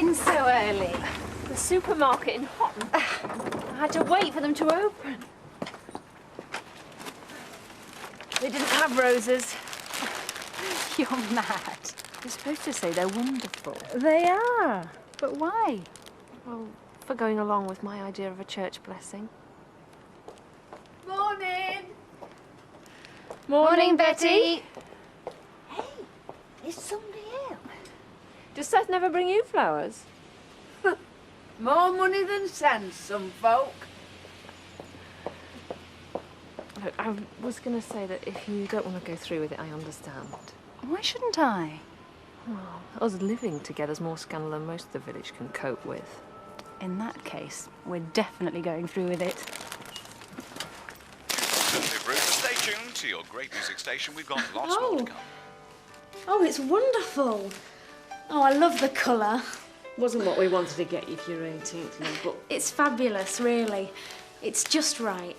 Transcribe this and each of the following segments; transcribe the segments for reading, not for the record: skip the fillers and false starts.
in so early? The supermarket in Houghton. I had to wait for them to open. They didn't have roses. You're mad. You're supposed to say they're wonderful. They are. But why? Well, for going along with my idea of a church blessing. Morning. Morning, Betty. Hey, is somebody ill? Does Seth never bring you flowers? More money than sense, some folk. Look, I was going to say that if you don't want to go through with it, I understand. Why shouldn't I? Well, us living together's more scandal than most of the village can cope with. In that case, we're definitely going through with it. Stay tuned to your great music station. We've got lots more to come. Oh, it's wonderful. Oh, I love the colour. Wasn't what we wanted to get you for your 18th, Mum, but... It's fabulous, really. It's just right.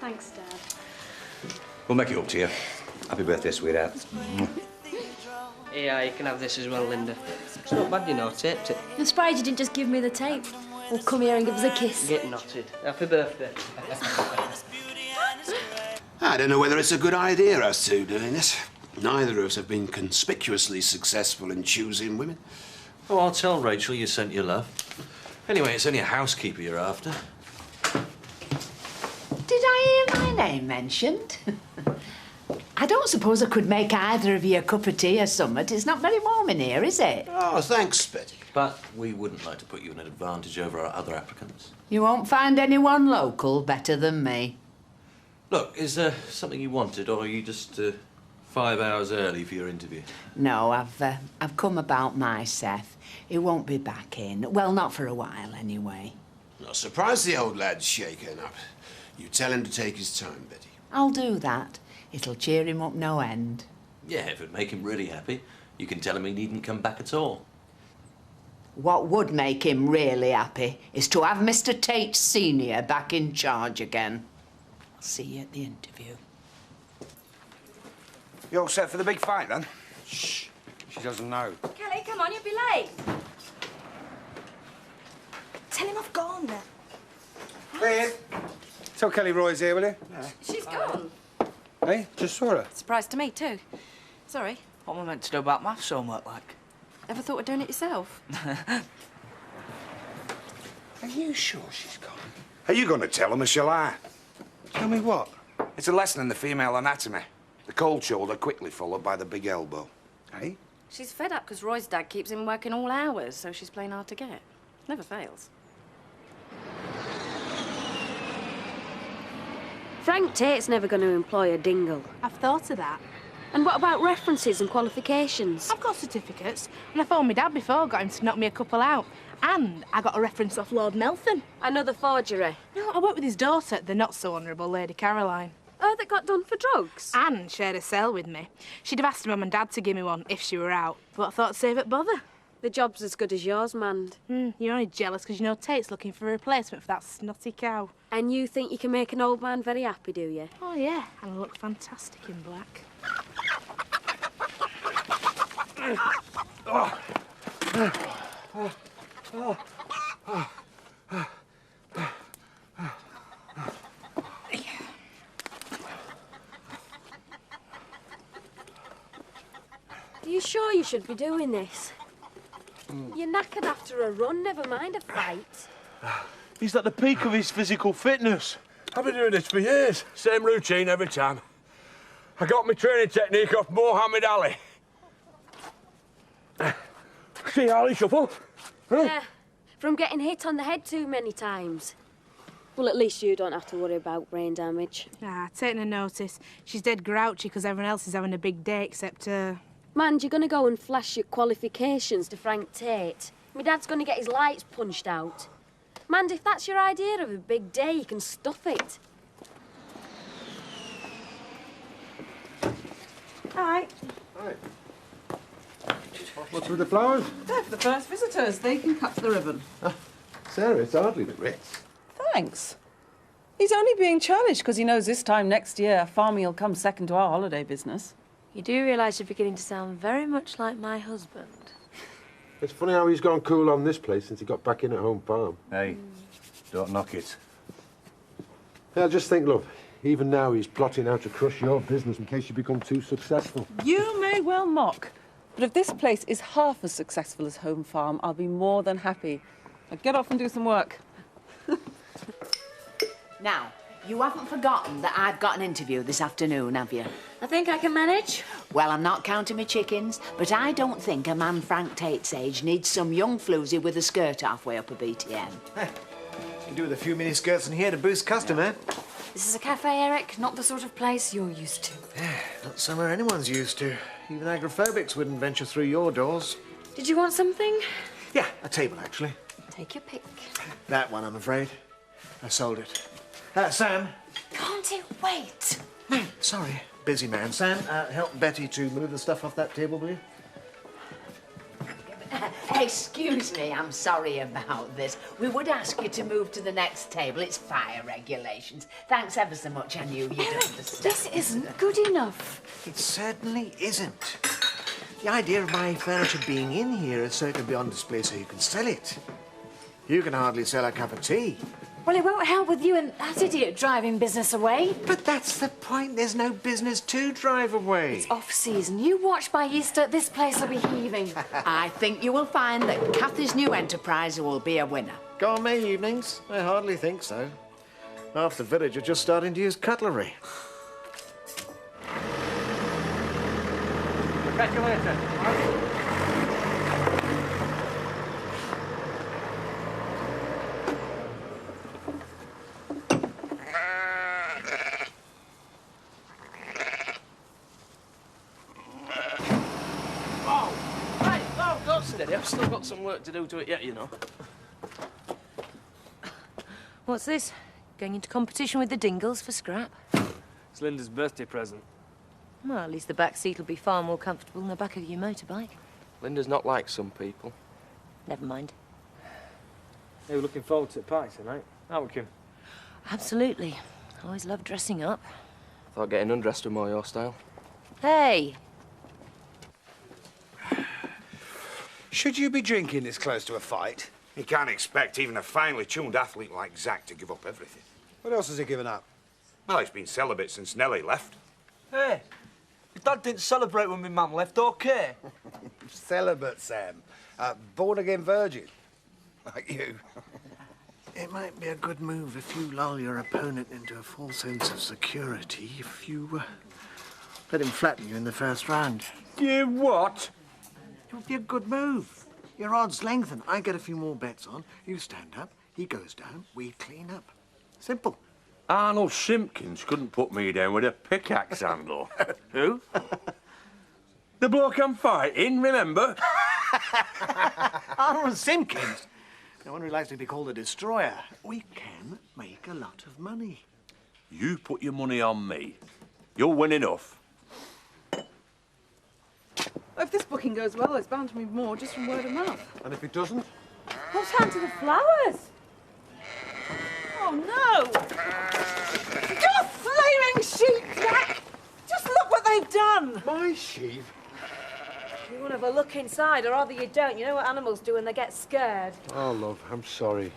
Thanks, Dad. We'll make it up to you. Happy birthday, sweetheart. Yeah, you can have this as well, Linda. It's not bad, you know, taped it. I'm surprised you didn't just give me the tape. Or come here and give us a kiss. Get knotted. Happy birthday. I don't know whether it's a good idea, us two doing this. Neither of us have been conspicuously successful in choosing women. Oh, I'll tell Rachel you sent your love. Anyway, it's only a housekeeper you're after. Did I hear my name mentioned? I don't suppose I could make either of you a cup of tea or something. It's not very warm in here, is it? Oh, thanks, Betty. But we wouldn't like to put you in an advantage over our other applicants. You won't find anyone local better than me. Look, is there something you wanted, or are you just 5 hours early for your interview? No, I've come about my Seth. He won't be back in. Well, not for a while, anyway. Not surprised the old lad's shaken up. You tell him to take his time, Betty. I'll do that. It'll cheer him up no end. Yeah, if it'd make him really happy, you can tell him he needn't come back at all. What would make him really happy is to have Mr. Tate Sr. back in charge again. I'll see you at the interview. You all set for the big fight, then? Shh. She doesn't know. Kelly, come on, you'll be late. Tell him I've gone. Clear. Tell Kelly Roy's here, will you? Yeah. She's gone. Hey, just saw her. Surprise to me, too. Sorry. What am I meant to do about maths homework, like? Ever thought of doing it yourself? Are you sure she's gone? Are you going to tell him or shall I? Tell me what? It's a lesson in the female anatomy. The cold shoulder quickly followed by the big elbow. Hey? She's fed up because Roy's dad keeps him working all hours, so she's playing hard to get. Never fails. Frank Tate's never going to employ a dingle. I've thought of that. And what about references and qualifications? I've got certificates, and I phoned my dad before, got him to knock me a couple out. And I got a reference off Lord Meltham. Another forgery? No, I worked with his daughter, the not-so-honourable Lady Caroline. Oh, that got done for drugs? Anne shared a cell with me. She'd have asked Mum and Dad to give me one if she were out, but I thought save it bother. The job's as good as yours, Mand. You're only jealous because you know Tate's looking for a replacement for that snotty cow. And you think you can make an old man very happy, do you? Oh, yeah, and I look fantastic in black. Are you sure you should be doing this? You're knackered after a run, never mind a fight. He's at the peak of his physical fitness. I've been doing this for years. Same routine every time. I got my training technique off Mohammed Ali. See Ali shuffle? Huh? Yeah, from getting hit on the head too many times. Well, at least you don't have to worry about brain damage. Taking a notice. She's dead grouchy because everyone else is having a big day except her. Man, you're going to go and flash your qualifications to Frank Tate. My dad's going to get his lights punched out. Man, if that's your idea of a big day, you can stuff it. Hi. Hi. What's with the flowers? They're for the first visitors. They can cut the ribbon. Sarah, it's hardly the Ritz. Thanks. He's only being challenged because he knows this time next year farming will come second to our holiday business. You do realise you're beginning to sound very much like my husband. It's funny how he's gone cool on this place since he got back in at Home Farm. Hey, don't knock it. Yeah, just think, love, even now he's plotting how to crush your business in case you become too successful. You may well mock, but if this place is half as successful as Home Farm, I'll be more than happy. Now get off and do some work. Now, you haven't forgotten that I've got an interview this afternoon, have you? I think I can manage. Well, I'm not counting my chickens, but I don't think a man Frank Tate's age needs some young floozy with a skirt halfway up a BTM. You can do with a few mini skirts in here to boost customer. This is a cafe, Eric, not the sort of place you're used to. Not somewhere anyone's used to. Even agrophobics wouldn't venture through your doors. Did you want something? Yeah, a table, actually. Take your pick. That one, I'm afraid. I sold it. Sam. Can't it wait? No, sorry. Busy man. Sam, help Betty to move the stuff off that table, will you? Excuse me, I'm sorry about this. We would ask you to move to the next table. It's fire regulations. Thanks ever so much. I knew you'd understand. This isn't good enough. It certainly isn't. The idea of my furniture being in here is so it can be on display so you can sell it. You can hardly sell a cup of tea. Well, it won't help with you and that idiot driving business away. But that's the point. There's no business to drive away. It's off-season. You watch by Easter, this place will be heaving. I think you will find that Kathy's new enterprise will be a winner. Gourmet evenings? I hardly think so. Half the village are just starting to use cutlery. Catch you later. Steady, I've still got some work to do to it yet, you know. What's this? Going into competition with the Dingles for scrap? It's Linda's birthday present. Well, at least the back seat will be far more comfortable than the back of your motorbike. Linda's not like some people. Never mind. Hey, we're looking forward to the party tonight, aren't we, Kim? Absolutely. I always love dressing up. I thought getting undressed was more your style. Hey! Should you be drinking this close to a fight? You can't expect even a finely tuned athlete like Zach to give up everything. What else has he given up? Well, he's been celibate since Nellie left. Hey, your dad didn't celebrate when my mum left, okay? Celibate, Sam. Born-again virgin. Like you. It might be a good move if you lull your opponent into a false sense of security if you let him flatten you in the first round. You what? It would be a good move. Your odds lengthen. I get a few more bets on. You stand up, he goes down, we clean up. Simple. Arnold Simpkins couldn't put me down with a pickaxe handle. Who? The bloke I'm fighting, remember? Arnold Simpkins? No wonder he likes to be called a destroyer. We can make a lot of money. You put your money on me. You'll win enough. If this booking goes well, it's bound to be more just from word of mouth. And if it doesn't? What's happened to the flowers? Oh, no! You flaming sheep, Jack! Just look what they've done! My sheep? You want to have a look inside, or rather you don't. You know what animals do when they get scared. Oh, love, I'm sorry.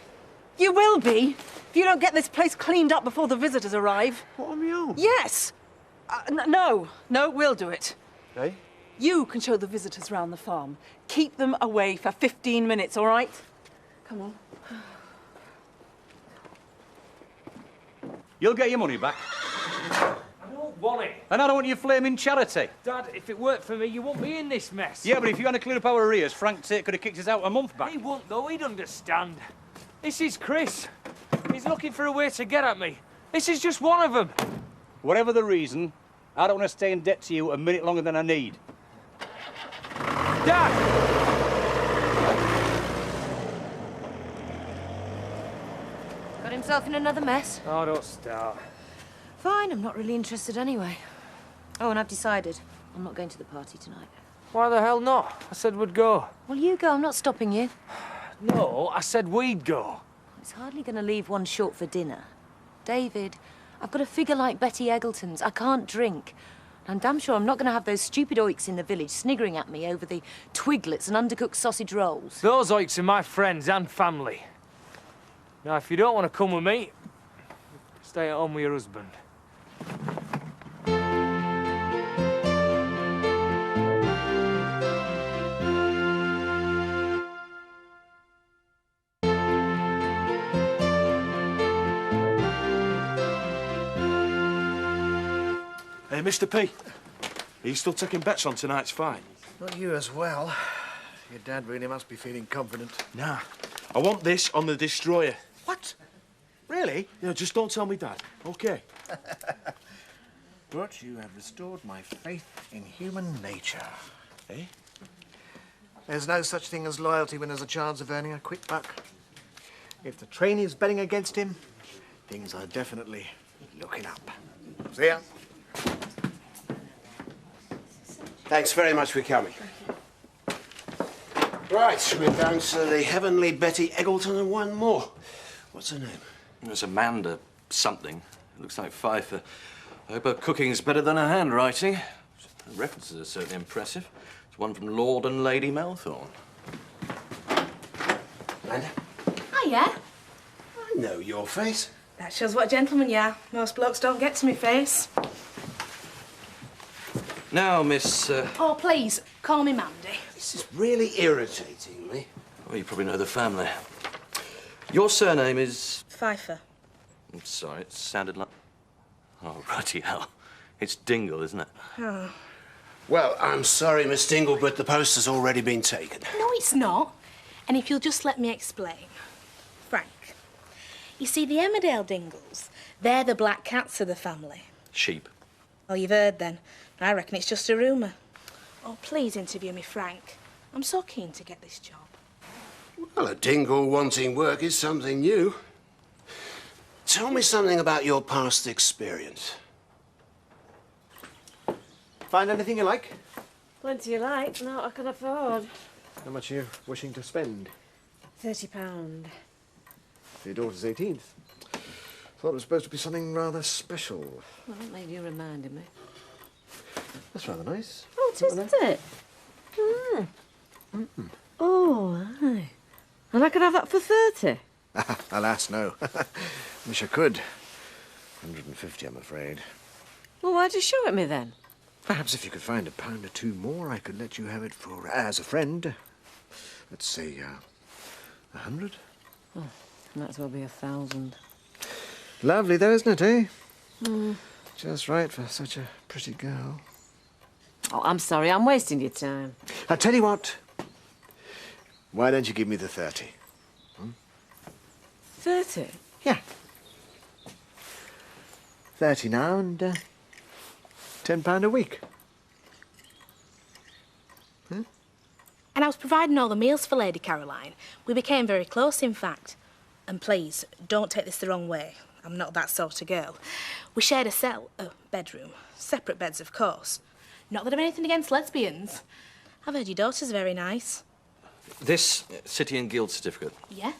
You will be, if you don't get this place cleaned up before the visitors arrive. What, on my own? Yes! No, we'll do it. Hey? You can show the visitors round the farm. Keep them away for 15 minutes, all right? Come on. You'll get your money back. I don't want it. And I don't want your flaming charity. Dad, if it worked for me, you wouldn't be in this mess. Yeah, but if you hadn't cleared up our arrears, Frank Tate could have kicked us out a month back. He wouldn't, though. He'd understand. This is Chris. He's looking for a way to get at me. This is just one of them. Whatever the reason, I don't want to stay in debt to you a minute longer than I need. Dad! Got himself in another mess. Oh, don't start. Fine, I'm not really interested anyway. Oh, and I've decided I'm not going to the party tonight. Why the hell not? I said we'd go. Well, you go. I'm not stopping you. No, I said we'd go. It's hardly going to leave one short for dinner. David, I've got a figure like Betty Eggleton's. I can't drink. I'm damn sure I'm not going to have those stupid oiks in the village sniggering at me over the twiglets and undercooked sausage rolls. Those oiks are my friends and family. Now, if you don't want to come with me, stay at home with your husband. Hey, Mr. P. Are you still taking bets on tonight's fight? Not you as well. Your dad really must be feeling confident. Nah. I want this on the Destroyer. What? Really? Yeah, just don't tell me, Dad. OK? But you have restored my faith in human nature. Eh? There's no such thing as loyalty when there's a chance of earning a quick buck. If the trainee's betting against him, things are definitely looking up. See ya. Thanks very much for coming. Right, we're down to the heavenly Betty Eggleton and one more. What's her name? It's Amanda something. It looks like Pfeiffer. I hope her cooking's better than her handwriting. The references are certainly impressive. It's one from Lord and Lady Melthorne. Amanda? Hiya. I know your face. That shows what a gentleman you are. Most blokes don't get to me face. Now, Miss... Oh, please, call me Mandy. This is really irritating me. Well, you probably know the family. Your surname is... Pfeiffer. I'm sorry, it sounded like... Oh, righty hell. It's Dingle, isn't it? Oh. Well, I'm sorry, Miss Dingle, but the post has already been taken. No, it's not. And if you'll just let me explain. Frank, you see, the Emmerdale Dingles, they're the black cats of the family. Sheep. Well, you've heard then. I reckon it's just a rumour. Oh, please interview me, Frank. I'm so keen to get this job. Well, a Dingle wanting work is something new. Tell me something about your past experience. Find anything you like? Plenty you like, not I can afford. How much are you wishing to spend? £30. For your daughter's 18th. Thought it was supposed to be something rather special. Well, that made you reminded me. That's rather nice. Oh, it is, isn't it? Oh, aye. And I could have that for 30? Alas, no. Wish I could. 150, I'm afraid. Well, why'd you show it me then? Perhaps if you could find £1 or two more, I could let you have it for as a friend. Let's say 100. Oh, might as well be 1,000. Lovely, though, isn't it, eh? Mm. Just right for such a pretty girl. Oh, I'm sorry, I'm wasting your time. I'll tell you what. Why don't you give me the 30? 30? Yeah. 30 now and £10 a week. And I was providing all the meals for Lady Caroline. We became very close, in fact. And please, don't take this the wrong way. I'm not that sort of girl. We shared a bedroom. Separate beds, of course. Not that I've anything against lesbians. I've heard your daughter's very nice. This City and Guild certificate. Yeah?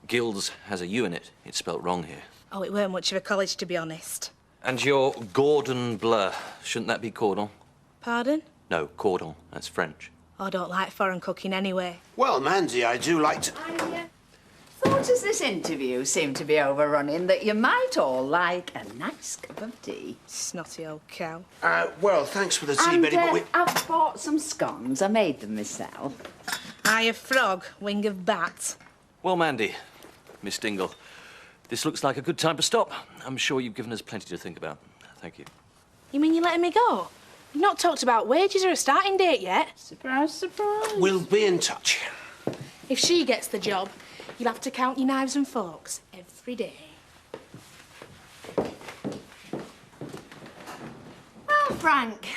Guilds has a U in it. It's spelt wrong here. Oh, it weren't much of a college, to be honest. And your Gordon Bleu. Shouldn't that be cordon? Pardon? No, cordon. That's French. I don't like foreign cooking anyway. Well, Mandy, I do like to... Thought as this interview seemed to be overrunning that you might all like a nice cup of tea. Snotty old cow. Well, thanks for the tea, And, Betty, but we... I've bought some scones. I made them myself. Eye of frog, wing of bat. Well, Mandy, Miss Dingle, this looks like a good time to stop. I'm sure you've given us plenty to think about. Thank you. You mean you're letting me go? You've not talked about wages or a starting date yet. Surprise, surprise. We'll be in touch. If she gets the job, you'll have to count your knives and forks every day. Well, Frank,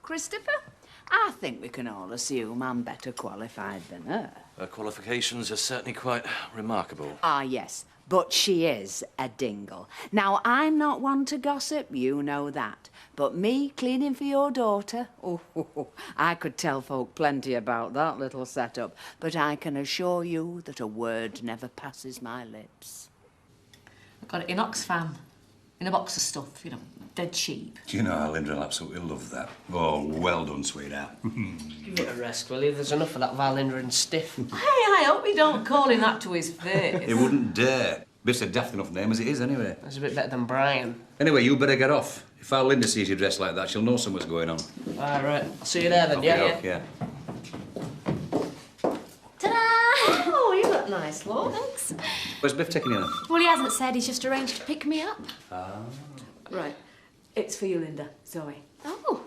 Christopher, I think we can all assume I'm better qualified than her. Her qualifications are certainly quite remarkable. Ah, yes, but she is a dingle. Now, I'm not one to gossip, you know that. But me cleaning for your daughter, I could tell folk plenty about that little setup. But I can assure you that a word never passes my lips. I got it in Oxfam. in a box of stuff, you know, dead cheap. Do you know how Linda will absolutely love that? Oh, well done, sweetheart. Give it a rest, will you? There's enough of that vile Linda and stiff. Hey, I hope you don't call him that to his face. He wouldn't dare. Biff's a daft enough name as it is, anyway. That's a bit better than Brian. Anyway, you better get off. If our Linda sees you dressed like that, she'll know something's going on. All right. I'll see you there then, Yeah. Ta-da! Oh, you look nice, love. Thanks. Where's Biff taking you then? Well, he hasn't said. He's just arranged to pick me up. Ah. Right. It's for you, Linda. Zoe. Oh.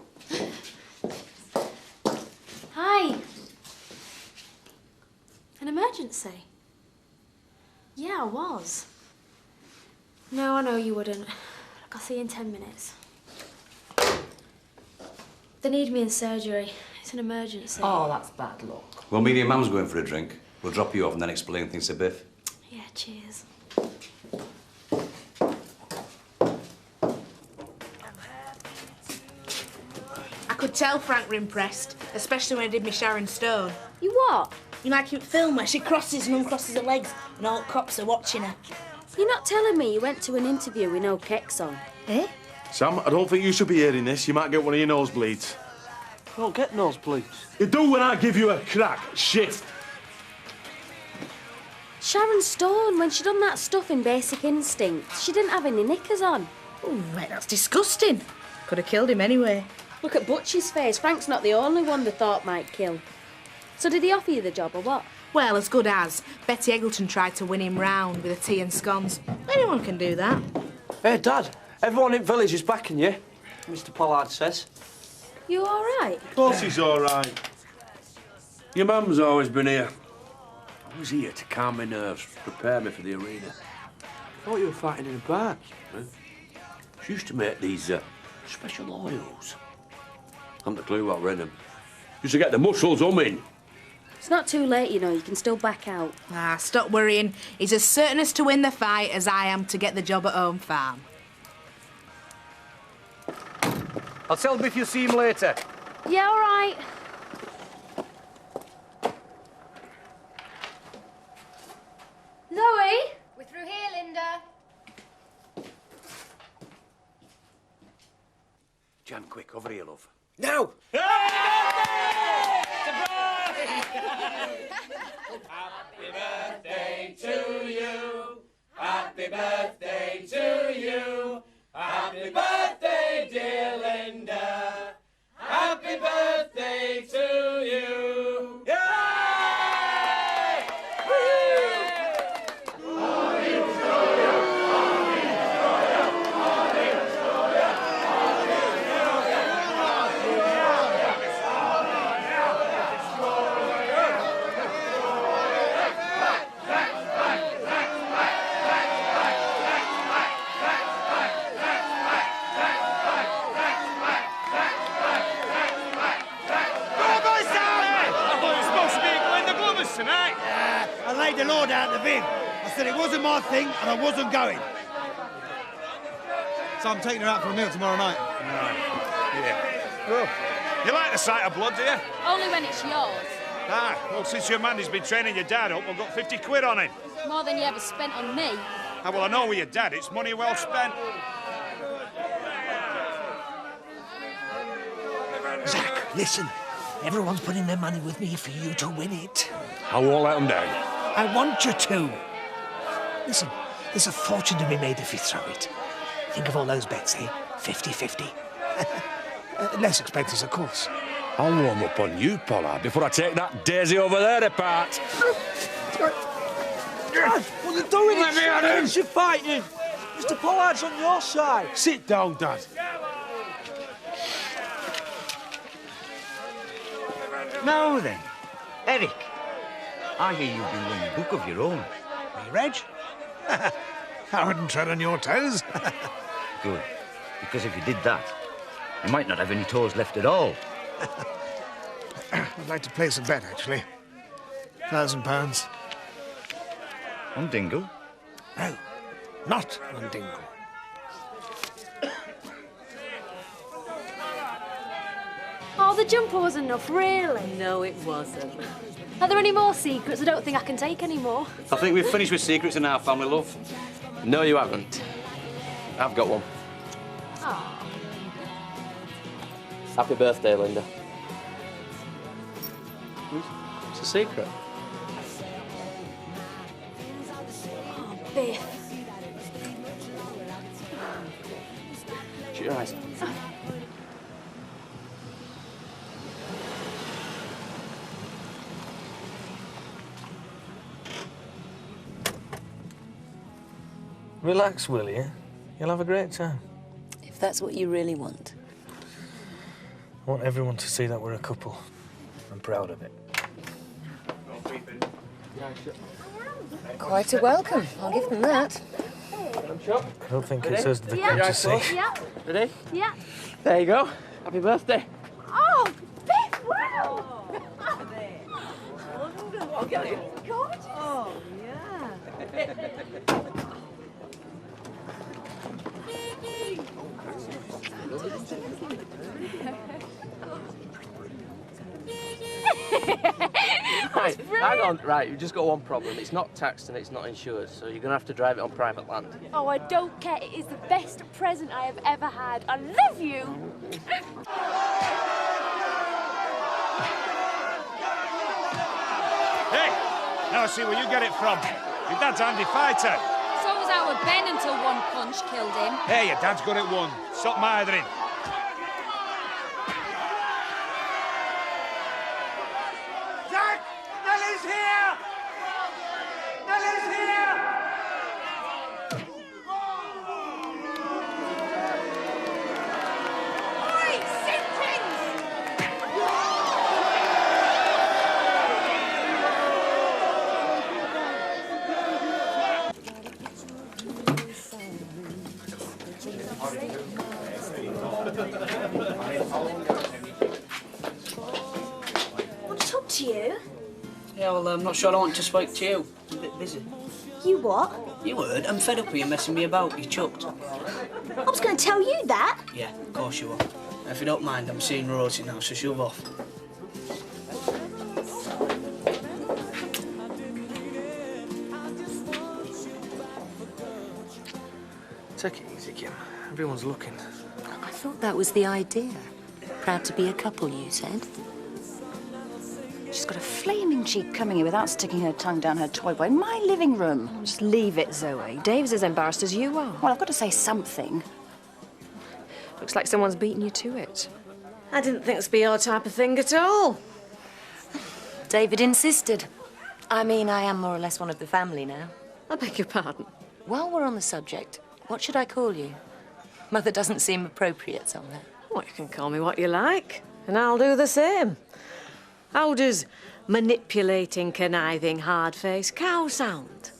Hi. An emergency? Yeah, I was. No, I know you wouldn't. Look, I'll see you in 10 minutes. They need me in surgery. It's an emergency. Oh, that's bad luck. Well, me and your mum's going for a drink. We'll drop you off and then explain things to Biff. Yeah, cheers. I could tell Frank were impressed, especially when I did my Sharon Stone. You what? You know, like in film where she crosses and uncrosses her legs and all cops are watching her. You're not telling me you went to an interview with no kicks on? Eh? Sam, I don't think you should be hearing this. You might get one of your nosebleeds. I don't get nosebleeds. You do when I give you a crack. Shit. Sharon Stone, when she done that stuff in Basic Instinct, she didn't have any knickers on. Oh, mate, that's disgusting. Could have killed him anyway. Look at Butch's face. Frank's not the only one they thought might kill. So did he offer you the job or what? Well, as good as. Betty Eggleton tried to win him round with a tea and scones. Anyone can do that. Hey, Dad, everyone in village is backing you, Mr. Pollard says. You all right? Of course he's all right. Your mum's always been here. Always here to calm my nerves, prepare me for the arena. I thought you were fighting in a park. Huh? She used to make these special oils. Haven't a clue what we're in them. Used to get the muscles humming. It's not too late, you know. You can still back out. Ah, stop worrying. He's as certain as to win the fight as I am to get the job at Home Farm. I'll tell Biff you'll see him later. Yeah, all right. Zoe? We're through here, Linda. Jan, quick, over here, love. Now! Happy birthday to you. Happy birthday to you. Happy birthday, dear Linda. Happy birthday to you. Yay! Tonight? I laid the Lord out of the bin. I said it wasn't my thing and I wasn't going. So I'm taking her out for a meal tomorrow night. Yeah. Well, you like the sight of blood, do you? Only when it's yours. Ah, well, since your man has been training your dad up, I've got 50 quid on him. More than you ever spent on me. Ah, well, I know with your dad, it's money well spent. Zach, listen. Everyone's putting their money with me for you to win it. I won't let them down. I want you to. Listen, there's a fortune to be made if you throw it. Think of all those bets, eh? 50-50. Less expenses, of course. I'll warm up on you, Pollard, before I take that daisy over there apart. Dad, what are you doing? Let me at him. You're fighting. Mr. Pollard's on your side. Sit down, Dad. Now then, Eric, I hear you've been running a book of your own. Me, Reg? I wouldn't tread on your toes. Good, because if you did that, you might not have any toes left at all. I'd like to place a bet, actually. £1,000. On Dingle? No, not on Dingle. Oh, the jumper was enough, really? No, it wasn't. Are there any more secrets? I don't think I can take any more. I think we've finished with secrets in our family, love. No, you haven't. I've got one. Oh. Happy birthday, Linda. It's a secret. Oh, Biff. Shut your eyes. Relax, will you? You'll have a great time. If that's what you really want. I want everyone to see that we're a couple. I'm proud of it. Quite a welcome. I'll give them that. I don't think it's us the Yeah. come to see. Yeah. Ready? Yeah. There you go. Happy birthday. Oh, Biff, wow! Gorgeous. Oh, yeah. Right, hang on. Right, you've just got one problem. It's not taxed and it's not insured, so you're going to have to drive it on private land. Oh, I don't care. It is the best present I have ever had. I love you. Hey, now I see where you get it from. Your dad's a handy fighter. So was our Ben until one punch killed him. Hey, your dad's good at one. Stop mithering. Jack! Nellie's here! Nellie's here! Oi, Simpkins! Want to talk to you? Yeah, well, I'm not sure I want to speak to you. I'm a bit busy. You what? You heard? I'm fed up with you messing me about. You chucked. I was going to tell you that. Yeah, of course you are. If you don't mind, I'm seeing Rosie now, so shove off. Take it easy, Kim. Everyone's looking. I thought that was the idea. Proud to be a couple, you said. She's got a flaming cheek coming here without sticking her tongue down her toy boy in my living room. Just leave it, Zoe. Dave's as embarrassed as you are. Well, I've got to say something. Looks like someone's beaten you to it. I didn't think this would be your type of thing at all. David insisted. I mean, I am more or less one of the family now. I beg your pardon. While we're on the subject, what should I call you? Mother doesn't seem appropriate somewhere. Well, you can call me what you like, and I'll do the same. How does manipulating, conniving, hard-faced cow sound?